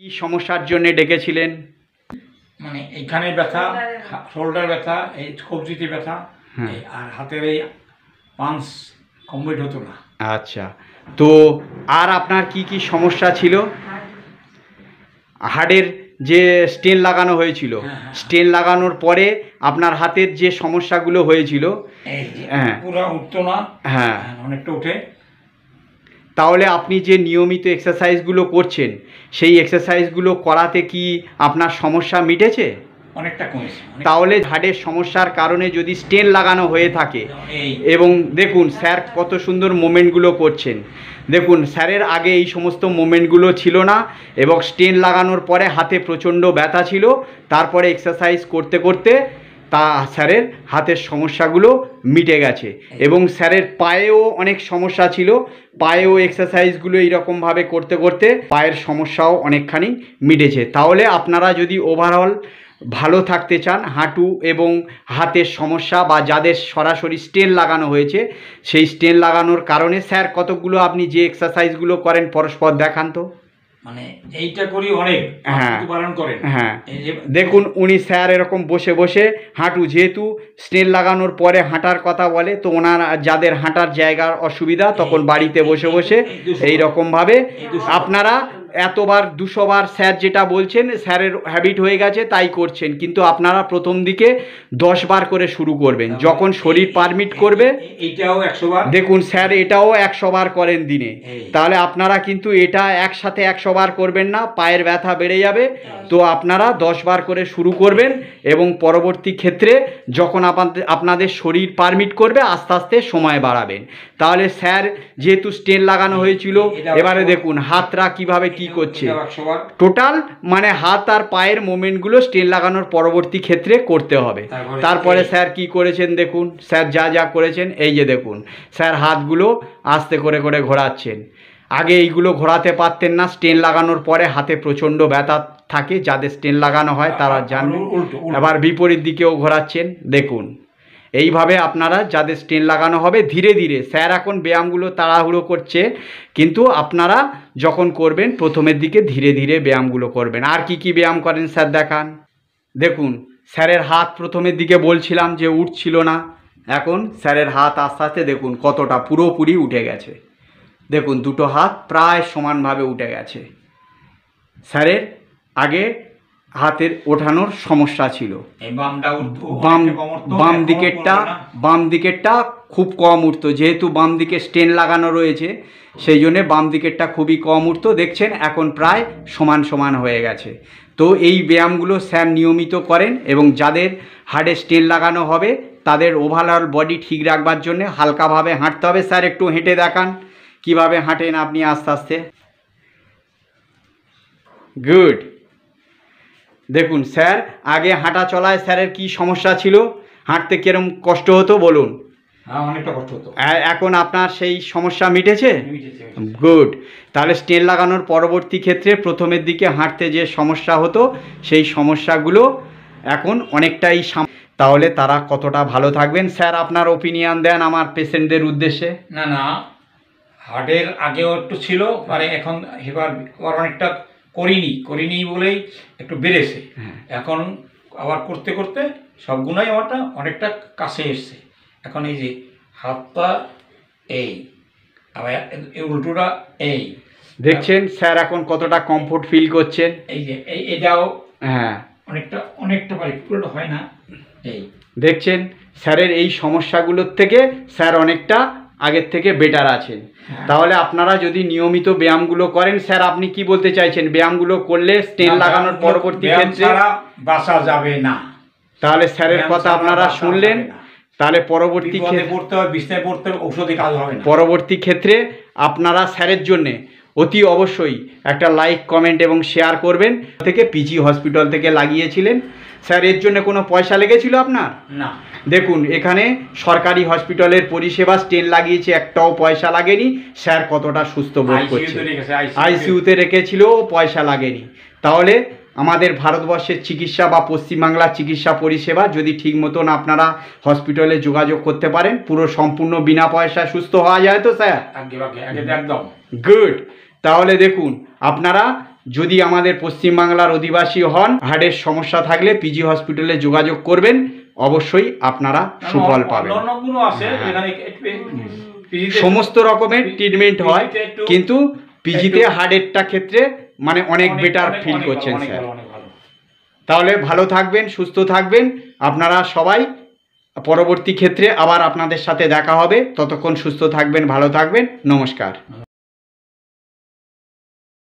কি সমস্যার জন্য ডেকেছিলেন? মানে এইখানে ব্যথা, শোল্ডার ব্যথা, এই কবজিতে ব্যথা, আর হাতের এই পাঞ্চ কমপ্লিট হতো না। আচ্ছা, তো আর আপনার কি কি সমস্যা ছিল? হাড়ের যে স্টেন লাগানো হয়েছিল, স্টেন লাগানোর পরে আপনার হাতের যে সমস্যাগুলো হয়েছিল, হ্যাঁ, পুরো উঠতো না, হ্যাঁ অনেকটা উঠে। তাহলে আপনি যে নিয়মিত এক্সারসাইজগুলো করছেন, সেই এক্সারসাইজগুলো করাতে কি আপনার সমস্যা মিটেছে? অনেকটা কমেছে। তাহলে হাড়ের সমস্যার কারণে যদি স্টেন লাগানো হয়ে থাকে, এবং দেখুন স্যার কত সুন্দর মুভমেন্টগুলো করছেন, দেখুন স্যারের আগে এই সমস্ত মুভমেন্টগুলো ছিল না, এবং স্টেন লাগানোর পরে হাতে প্রচণ্ড ব্যথা ছিল, তারপরে এক্সারসাইজ করতে করতে তা স্যারের হাতের সমস্যাগুলো মিটে গেছে। এবং স্যারের পায়েও অনেক সমস্যা ছিল, পায়েও এক্সারসাইজগুলো এইরকমভাবে করতে করতে পায়ের সমস্যাও অনেকখানি মিটেছে। তাহলে আপনারা যদি ওভারঅল ভালো থাকতে চান, হাঁটু এবং হাতের সমস্যা বা যাদের সরাসরি স্টেন লাগানো হয়েছে, সেই স্টেন লাগানোর কারণে স্যার কতগুলো আপনি যে এক্সারসাইজগুলো করেন পরস্পর দেখান তো। মানে এইটা করি অনেক, হ্যাঁ পালন করেন। হ্যাঁ, দেখুন উনি স্যার এরকম বসে বসে হাঁটু, যেহেতু স্টেন লাগানোর পরে হাঁটার কথা বলে, তো ওনার যাদের হাঁটার জায়গার অসুবিধা, তখন বাড়িতে বসে বসে এই রকমভাবে আপনারা এতবার 200 বার স্যার যেটা বলছেন, স্যারের হ্যাবিট হয়ে গেছে তাই করছেন, কিন্তু আপনারা প্রথম দিকে 10 বার করে শুরু করবেন, যখন শরীর পারমিট করবে। এটাও 100 বার, দেখুন স্যার এটাও 100 বার করেন দিনে, তাহলে আপনারা কিন্তু এটা একসাথে 100 বার করবেন না, পায়ের ব্যথা বেড়ে যাবে। তো আপনারা 10 বার করে শুরু করবেন, এবং পরবর্তী ক্ষেত্রে যখন আপনাদের শরীর পারমিট করবে আস্তে আস্তে সময় বাড়াবেন। তাহলে স্যার যেহেতু স্টেন লাগানো হয়েছিল, এবারে দেখুন হাতরা কিভাবে কি করছে, টোটাল মানে হাত আর পায়ের মুভমেন্টগুলো স্টেন লাগানোর পরবর্তী ক্ষেত্রে করতে হবে। তারপরে স্যার কি করেছেন দেখুন, স্যার যা যা করেছেন, এই যে দেখুন স্যার হাতগুলো আস্তে করে করে ঘোরাচ্ছেন। আগে এইগুলো ঘোরাতে পারতেন না, স্টেন লাগানোর পরে হাতে প্রচণ্ড ব্যথা থাকে, যাদের স্টেন লাগানো হয় তারা জানবেন। এবার বিপরীত দিকেও ঘোরাচ্ছেন, দেখুন এইভাবে আপনারা যাদের স্টেন লাগানো হবে ধীরে ধীরে, স্যার এখন ব্যায়ামগুলো তাড়াহুড়ো করছে, কিন্তু আপনারা যখন করবেন প্রথমের দিকে ধীরে ধীরে ব্যায়ামগুলো করবেন। আর কি কি ব্যায়াম করেন স্যার দেখান। দেখুন স্যারের হাত প্রথমের দিকে বলছিলাম যে উঠছিল না, এখন স্যারের হাত আস্তে আস্তে দেখুন কতটা পুরোপুরি উঠে গেছে। দেখুন দুটো হাত প্রায় সমানভাবে উঠে গেছে। স্যারের আগে হাতের ওঠানোর সমস্যা ছিল, বাম দিকেরটা খুব কম উঠতো, যেহেতু বাম দিকে স্টেন লাগানো রয়েছে সেই জন্যে বাম দিকেরটা খুবই কম উঠতো। দেখছেন এখন প্রায় সমান সমান হয়ে গেছে। তো এই ব্যায়ামগুলো স্যার নিয়মিত করেন, এবং যাদের হাড়ে স্টেন লাগানো হবে তাদের ওভারঅল বডি ঠিক রাখবার জন্য হালকাভাবে হাঁটতে হবে। স্যার একটু হেঁটে দেখান কিভাবে হাঁটেন আপনি আস্তে আস্তে। গুড। দেখুন স্যার আগে হাঁটা চলায় স্যারের কি সমস্যা ছিল, হাঁটতে কিরম কষ্ট হতো বলুন। অনেকটা কষ্ট হতো, এখন আপনার সেই সমস্যা মিটেছে? গুড। তাহলে স্টেন লাগানোর পরবর্তী ক্ষেত্রে প্রথমের দিকে হাঁটতে যে সমস্যা হতো, সেই সমস্যাগুলো এখন অনেকটাই তাহলে তারা কতটা ভালো থাকবেন স্যার আপনার ওপিনিয়ন দেন আমার পেশেন্টদের উদ্দেশ্যে। না না, হার্টের আগেও একটু ছিল, মানে এখন এবার অনেকটা করিনি বলেই একটু বেড়েছে। এখন আবার করতে করতে সবগুলোই আমারটা অনেকটা কাছে এসছে। এখন এই যে হাতটা এই, আবার উল্টোটা এই, দেখছেন স্যার এখন কতটা কমফোর্ট ফিল করছেন। এই যে এটাও হ্যাঁ অনেকটা মানে পুরোটা হয় না। এই দেখছেন স্যারের এই সমস্যাগুলোর থেকে স্যার অনেকটা আগের থেকে বেটার আছেন। তাহলে আপনারা যদি নিয়মিত ব্যায়ামগুলো করেন, স্যার আপনি কি বলতে চাইছেন, ব্যায়ামগুলো করলে স্টেন লাগানোর পরবর্তী ক্ষেত্রে বাঁচা যাবে না? তাহলে স্যারের কথা আপনারা শুনলেন, তাহলে পরবর্তী পরবর্তী ক্ষেত্রে আপনারা স্যারের জন্যে অতি অবশ্যই একটা লাইক, কমেন্ট এবং শেয়ার করবেন। থেকে পিজি হসপিটাল থেকে লাগিয়েছিলেন স্যার, এর জন্য কোনো পয়সা লেগেছিল আপনার? না। দেখুন এখানে সরকারি হসপিটালের পরিষেবা, স্টেন লাগিয়েছে, একটাও পয়সা লাগেনি। স্যার কতটা সুস্থ বোধ করছে, আইসিইউতে রেখেছিল, পয়সা লাগেনি। তাহলে আমাদের ভারতবর্ষের চিকিৎসা বা পশ্চিমবাংলার চিকিৎসা পরিষেবা যদি ঠিক মতন আপনারা হসপিটালে যোগাযোগ করতে পারেন, পুরো সম্পূর্ণ বিনা পয়সায় সুস্থ হওয়া যায় তো স্যার? একদম। গুড। তাহলে দেখুন আপনারা যদি আমাদের পশ্চিমবাংলার অধিবাসী হন, হার্টের সমস্যা থাকলে পিজি হসপিটালে যোগাযোগ করবেন, অবশ্যই আপনারা সুফল পাবেন। অন্যগুলো আছে এখানে সমস্ত রকমের ট্রিটমেন্ট হয়, কিন্তু পিজিতে হার্টেরটা ক্ষেত্রে মানে অনেক বেটার ফিল করছেন স্যার। তাহলে ভালো থাকবেন, সুস্থ থাকবেন আপনারা সবাই। পরবর্তী ক্ষেত্রে আবার আপনাদের সাথে দেখা হবে, ততক্ষণ সুস্থ থাকবেন, ভালো থাকবেন, নমস্কার।